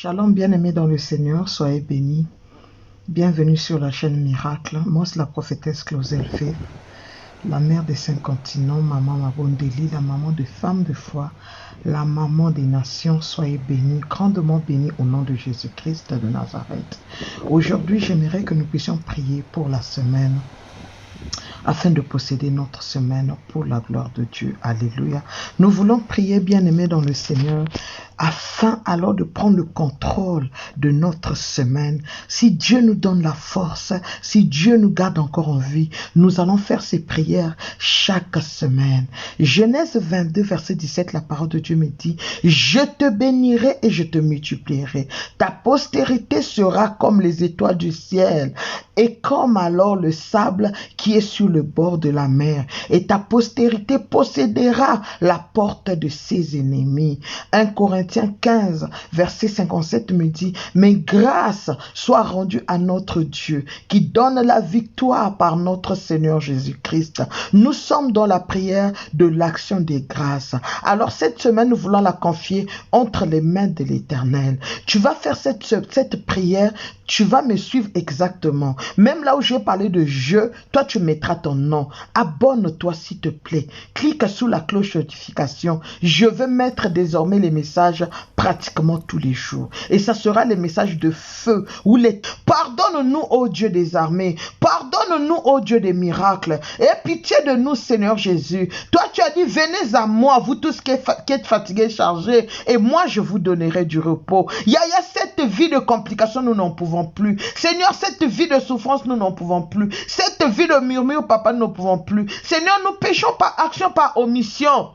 Shalom bien-aimés dans le Seigneur, soyez bénis. Bienvenue sur la chaîne Miracle. Moi, c'est la prophétesse Claudel Faith, la mère des 5 continents, maman Mabondeli, la maman de femmes de foi, la maman des nations. Soyez bénis, grandement bénis au nom de Jésus-Christ de Nazareth. Aujourd'hui, j'aimerais que nous puissions prier pour la semaine, afin de posséder notre semaine pour la gloire de Dieu. Alléluia. Nous voulons prier, bien-aimés dans le Seigneur, afin alors de prendre le contrôle de notre semaine. Si Dieu nous donne la force, si Dieu nous garde encore en vie, nous allons faire ces prières chaque semaine. Genèse 22, verset 17, la parole de Dieu me dit, « Je te bénirai et je te multiplierai. Ta postérité sera comme les étoiles du ciel et comme alors le sable qui est sur le bord de la mer. Et ta postérité possédera la porte de ses ennemis. » 1 Corinthiens 15, verset 57 me dit, « Mais grâce soit rendue à notre Dieu qui donne la victoire par notre Seigneur Jésus-Christ. » Nous sommes dans la prière de l'action des grâces. Alors cette semaine, nous voulons la confier entre les mains de l'Éternel. Tu vas faire cette prière, tu vas me suivre exactement. Même là où j'ai parlé de je, toi tu mettras ton nom. Abonne-toi s'il te plaît. Clique sous la cloche de notification. Je vais mettre désormais les messages pratiquement tous les jours. Et ça sera les messages de feu. Où les... Pardonne-nous, ô Dieu des armées. Pardonne-nous, ô Dieu des miracles. Et pitié de nous, Seigneur Jésus. Toi tu as dit, venez à moi, vous tous qui êtes fatigués, chargés, et moi je vous donnerai du repos. Il y a cette vie de complications, nous n'en pouvons plus. Seigneur, cette vie de souffrance, nous n'en pouvons plus. Cette vie de murmure, papa, nous n'en pouvons plus. Seigneur, nous péchons par action, par omission.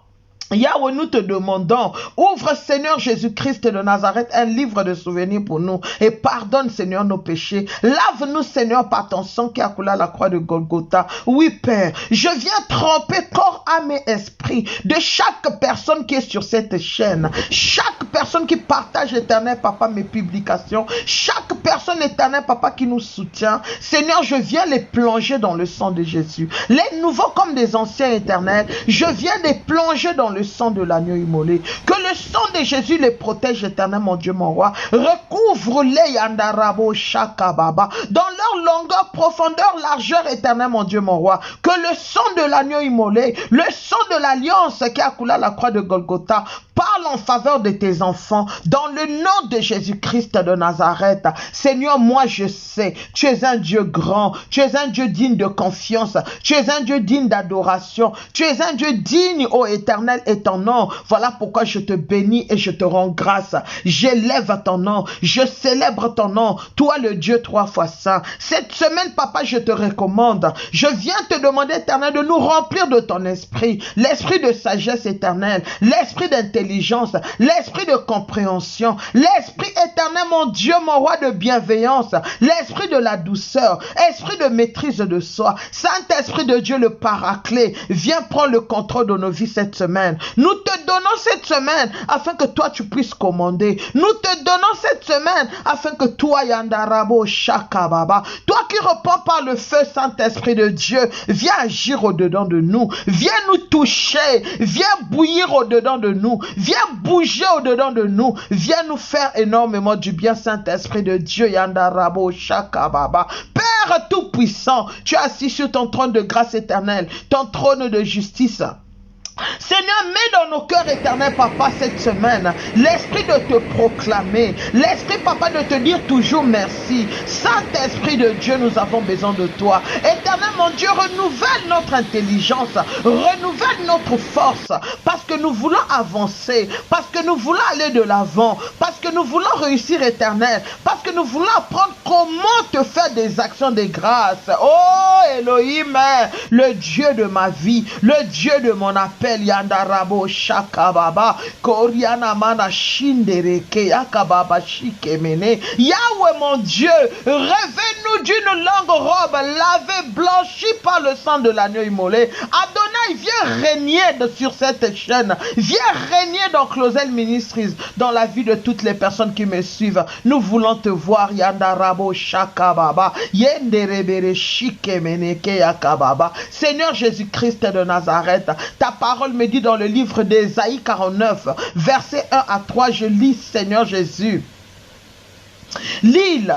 Yahweh, nous te demandons, ouvre Seigneur Jésus-Christ de Nazareth un livre de souvenirs pour nous et pardonne Seigneur nos péchés. Lave-nous Seigneur par ton sang qui a coulé à la croix de Golgotha. Oui Père, je viens tremper corps, âme et esprit de chaque personne qui est sur cette chaîne, chaque personne qui partage éternel Papa mes publications, chaque personne éternel Papa qui nous soutient. Seigneur, je viens les plonger dans le sang de Jésus. Les nouveaux comme des anciens éternels, je viens les plonger dans le sang de l'agneau immolé. Que le sang de Jésus les protège éternel, mon Dieu, mon roi. Recouvre-les, Yandarabo, Shakababa, dans leur longueur, profondeur, largeur, éternel, mon Dieu, mon roi. Que le sang de l'agneau immolé, le sang de l'alliance qui a coulé à la croix de Golgotha, parle en faveur de tes enfants, dans le nom de Jésus-Christ de Nazareth. Seigneur, moi je sais, tu es un Dieu grand, tu es un Dieu digne de confiance, tu es un Dieu digne d'adoration, tu es un Dieu digne, ô éternel, et ton nom. Voilà pourquoi je te bénis et je te rends grâce. J'élève ton nom, je célèbre ton nom, toi le Dieu 3 fois saint. Cette semaine, papa, je te recommande, je viens te demander, éternel, de nous remplir de ton esprit, l'esprit de sagesse éternelle, l'esprit d'intelligence, l'esprit de compréhension, l'esprit éternel, mon Dieu, mon roi, de bienveillance, l'esprit de la douceur, esprit de maîtrise de soi. Saint-Esprit de Dieu, le paraclet, viens prendre le contrôle de nos vies cette semaine. Nous te donnons cette semaine afin que toi tu puisses commander. Nous te donnons cette semaine afin que toi, Yandarabo Shakababa, toi qui reprends par le feu, Saint-Esprit de Dieu, viens agir au-dedans de nous, viens nous toucher, viens bouillir au-dedans de nous, viens bouger au-dedans de nous, viens nous faire énormément du bien, Saint-Esprit de Dieu, Yandarabo Shakababa. Père tout-puissant, tu es assis sur ton trône de grâce éternelle, ton trône de justice. Seigneur, mets dans nos cœurs éternels, papa, cette semaine, l'esprit de te proclamer, l'esprit, papa, de te dire toujours merci. Saint-Esprit de Dieu, nous avons besoin de toi. Éternel, mon Dieu, renouvelle notre intelligence, renouvelle notre force, parce que nous voulons avancer, parce que nous voulons aller de l'avant, parce que nous voulons réussir, éternel, parce que nous voulons apprendre comment te faire des actions de grâce. Oh, Elohim, le Dieu de ma vie, le Dieu de mon appel, Yandarabo Shakababa, Koriana Mana Shindereke, Yakababa Shikemene. Yahweh, mon Dieu, revêt-nous d'une longue robe lavée, blanchie par le sang de l'agneau immolé. Adonai, viens régner sur cette chaîne, viens régner dans Claudel Ministries, dans la vie de toutes les personnes qui me suivent. Nous voulons te voir, Yandarabo Shakababa, Yenderebere Shikemeneke Yakababa. Seigneur Jésus-Christ de Nazareth, ta parole me dit dans le livre d'Ésaïe 49, versets 1 à 3, je lis, Seigneur Jésus. L'île,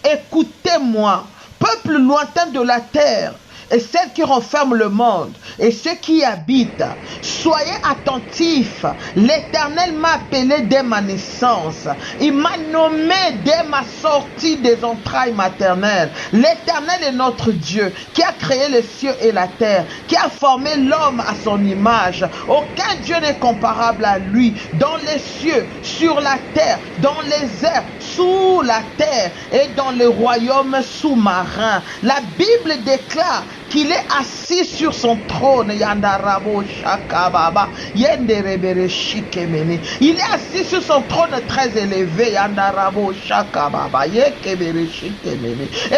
écoutez-moi, peuple lointain de la terre, et celle qui renferme le monde, et ceux qui y habitent. Soyez attentifs. L'Éternel m'a appelé dès ma naissance. Il m'a nommé dès ma sortie des entrailles maternelles. L'Éternel est notre Dieu, qui a créé les cieux et la terre, qui a formé l'homme à son image. Aucun Dieu n'est comparable à lui, dans les cieux, sur la terre, dans les airs, sous la terre et dans les royaumes sous-marins. La Bible déclare qu'il est assis sur son trône. Il est assis sur son trône très élevé. Et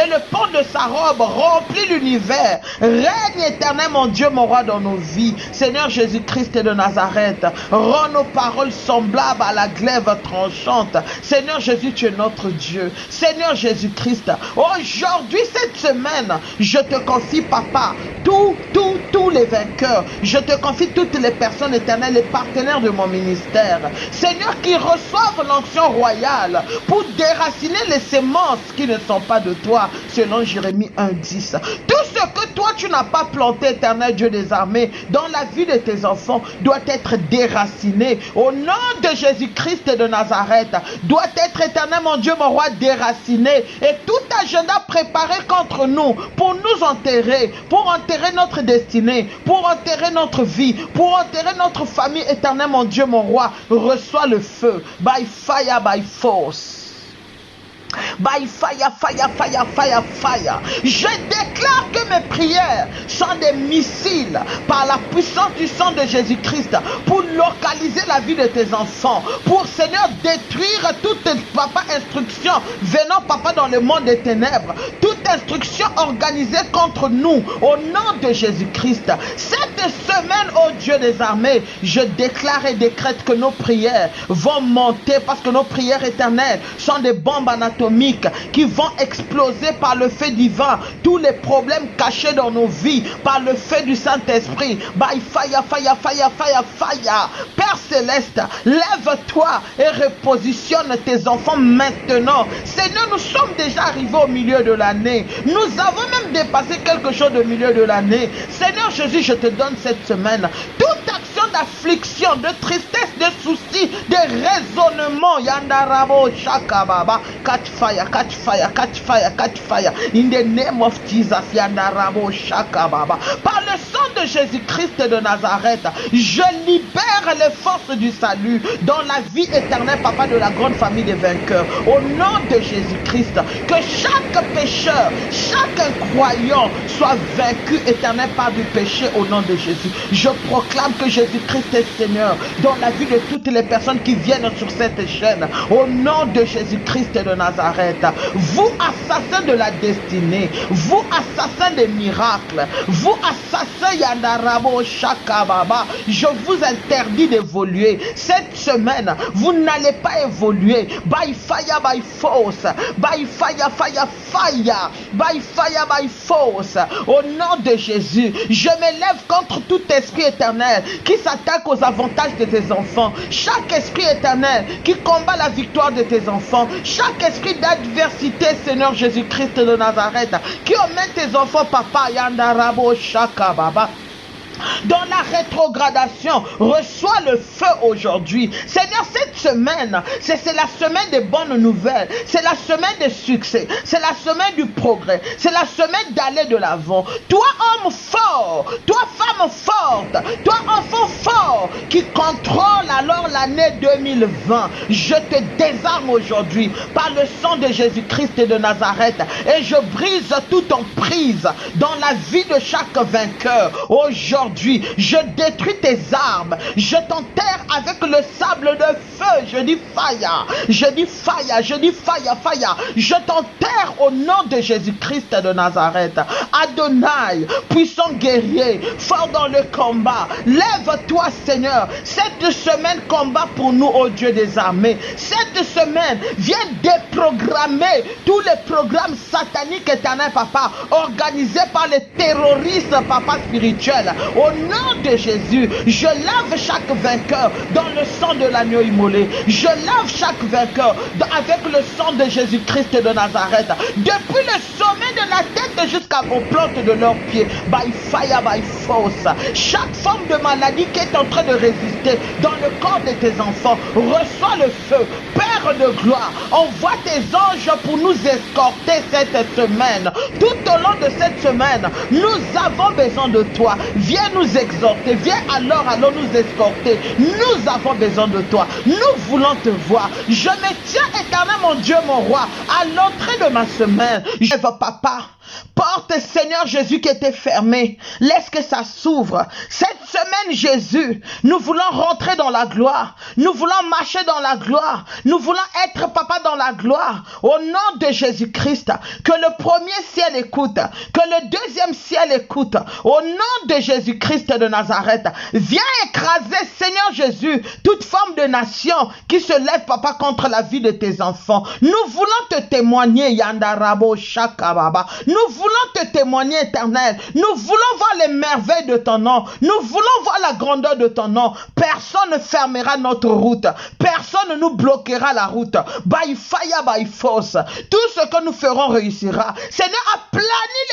le pan de sa robe remplit l'univers. Règne éternel, mon Dieu, mon roi, dans nos vies. Seigneur Jésus-Christ de Nazareth, rends nos paroles semblables à la glaive tranchante. Seigneur Jésus, tu es notre Dieu. Seigneur Jésus-Christ, aujourd'hui, cette semaine, je te confie, Papa, tous les vainqueurs. Je te confie toutes les personnes éternelles, les partenaires de mon ministère. Seigneur, qui reçoivent l'onction royale pour déraciner les semences qui ne sont pas de toi, selon Jérémie 1:10. Tout ce que toi, tu n'as pas planté, éternel Dieu des armées, dans la vie de tes enfants, doit être déraciné. Au nom de Jésus-Christ de Nazareth, doit être, éternel mon Dieu, mon roi, déraciné. Et tout agenda préparé contre nous, pour nous enterrer, pour enterrer notre destinée, pour enterrer notre vie, pour enterrer notre famille, éternel mon Dieu, mon roi, reçois le feu, by fire, by force. By fire, fire, fire, fire, fire. Je déclare que mes prières sont des missiles par la puissance du sang de Jésus-Christ pour localiser la vie de tes enfants, pour, Seigneur, détruire toute, Papa, instruction venant, Papa, dans le monde des ténèbres, toute instruction organisée contre nous, au nom de Jésus-Christ. Cette semaine, ô Dieu des armées, je déclare et décrète que nos prières vont monter, parce que nos prières éternelles sont des bombes anatomiques qui vont exploser par le feu divin tous les problèmes cachés dans nos vies par le feu du Saint-Esprit. By fire, fire, fire, fire, fire. Père Céleste, lève-toi et repositionne tes enfants maintenant. Seigneur, nous sommes déjà arrivés au milieu de l'année. Nous avons même dépassé quelque chose au milieu de l'année. Seigneur Jésus, je te donne cette semaine toute action d'affliction, de tristesse, de soucis, de raisonnement. Yandarabo Shakababa. Catch fire, catch fire, catch fire, catch fire. In the name of Jesus, Yandarabo Shakababa. Par le sang de Jésus-Christ de Nazareth, je libère les forces du salut dans la vie éternelle, Papa, de la grande famille des vainqueurs. Au nom de Jésus-Christ, que chaque pécheur, chaque incroyant soit vaincu éternel par du péché au nom de Jésus. Je proclame que Jésus-Christ est Seigneur dans la vie de toutes les personnes qui viennent sur cette chaîne. Au nom de Jésus-Christ de Nazareth, vous assassins de la destinée, vous assassins des miracles, vous assassins Yandarabo Shakababa, je vous interdis d'évoluer. Cette semaine, vous n'allez pas évoluer. By fire, by force. By fire, fire, fire. By fire, by force. Au nom de Jésus, je m'élève contre tout esprit éternel qui s'attaque aux avantages de tes enfants. Chaque esprit éternel qui combat la victoire de tes enfants. Chaque esprit d'adversité, Seigneur Jésus-Christ de Nazareth, qui emmène tes enfants, Papa, Yandarabo Shakababa, dans la rétrogradation, reçois le feu aujourd'hui. Seigneur, cette semaine, c'est la semaine des bonnes nouvelles, c'est la semaine des succès, c'est la semaine du progrès, c'est la semaine d'aller de l'avant. Toi, homme fort, toi, femme forte, toi, enfant fort, qui contrôle alors l'année 2020, je te désarme aujourd'hui par le sang de Jésus-Christ de Nazareth et je brise toute emprise dans la vie de chaque vainqueur. Aujourd'hui, je détruis tes armes, je t'enterre avec le sable de feu. Je dis fire, je dis fire, je dis fire, fire. Je t'enterre au nom de Jésus-Christ de Nazareth. Adonai, puissant guerrier, fort dans le combat, lève-toi, Seigneur. Cette semaine, combat combats pour nous, ô Dieu des armées. Cette semaine, viens déprogrammer tous les programmes sataniques, éternel Papa, organisés par les terroristes, Papa spirituel. Au nom de Jésus, je lave chaque vainqueur dans le sang de l'agneau immolé. Je lave chaque vainqueur avec le sang de Jésus-Christ de Nazareth. Depuis le sommet de la tête jusqu'aux plantes de leurs pieds. By fire, by force. Chaque forme de maladie qui est en train de résister dans le corps de tes enfants, reçois le feu. Père de gloire, envoie tes anges pour nous escorter cette semaine. Tout au long de cette semaine, nous avons besoin de toi. Viens nous exhorter. Viens alors nous escorter. Nous avons besoin de toi. Nous voulons te voir. Je me tiens, éternel mon Dieu, mon roi, à l'entrée de ma semaine. Je veux, papa, porte, Seigneur Jésus, qui était fermé. Laisse que ça s'ouvre. Cette semaine, Jésus, nous voulons rentrer dans la gloire. Nous voulons marcher dans la gloire. Nous voulons être, papa, dans la gloire. Au nom de Jésus-Christ, que le premier ciel écoute, que le deuxième ciel écoute. Au nom de Jésus-Christ de Nazareth, viens écraser, Seigneur Jésus, toute forme de nation qui se lève, papa, contre la vie de tes enfants. Nous voulons te témoigner, Yandarabo Shakababa. Nous voulons te témoigner, éternel. Nous voulons voir les merveilles de ton nom. Nous voulons voir la grandeur de ton nom. Personne ne fermera notre route. Personne ne nous bloquera la route. By fire, by force. Tout ce que nous ferons réussira. Seigneur, aplani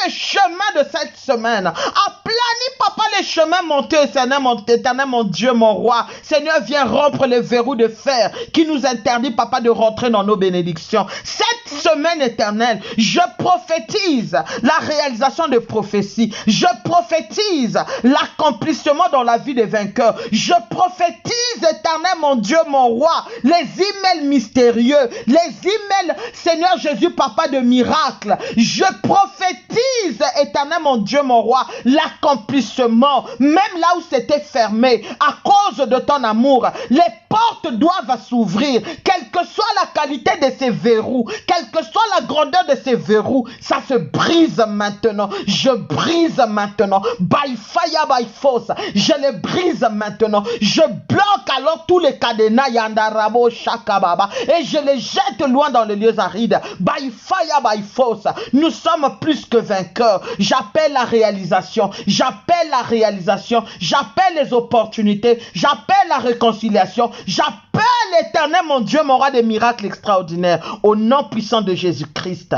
les chemins de cette semaine. Aplani, papa, les chemins montés, Seigneur, mon éternel, mon Dieu, mon roi. Seigneur, viens rompre les verrous de fer qui nous interdit, papa, de rentrer dans nos bénédictions. Cette semaine éternelle, je prophétise la réalisation de prophéties. Je prophétise l'accomplissement dans la vie des vainqueurs. Je prophétise, éternel, mon Dieu, mon roi, les emails mystérieux, les emails, Seigneur Jésus, papa, de miracles. Je prophétise, éternel, mon Dieu, mon roi, l'accomplissement, même là où c'était fermé, à cause de ton amour. Les portes doivent s'ouvrir, quelle que soit la qualité de ces verrous, quelle que soit la grandeur de ces verrous, ça se brise maintenant. Je brise maintenant. By fire, by force. Je les brise maintenant. Je bloque alors tous les cadenas Yandarabo Shakababa et je les jette loin dans les lieux arides. By fire, by force. Nous sommes plus que vainqueurs. J'appelle la réalisation. J'appelle la réalisation. J'appelle les opportunités. J'appelle la réconciliation. J'appelle l'éternel, mon Dieu, mon roi des miracles extraordinaires. Au nom puissant de Jésus-Christ.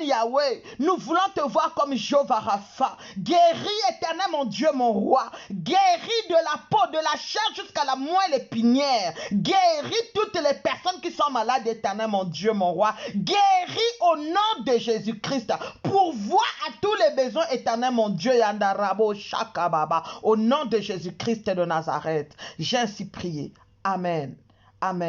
Yahweh, nous voulons te voir comme Jéhovah Rapha. Guéris, éternel, mon Dieu, mon roi. Guéris de la peau, de la chair jusqu'à la moelle épinière. Guéris toutes les personnes qui sont malades, éternel, mon Dieu, mon roi. Guéris au nom de Jésus-Christ. Pourvois à tous les besoins, éternel, mon Dieu, Yandarabo Shakababa. Au nom de Jésus-Christ de Nazareth, j'ai ainsi prié. Amen. Amen.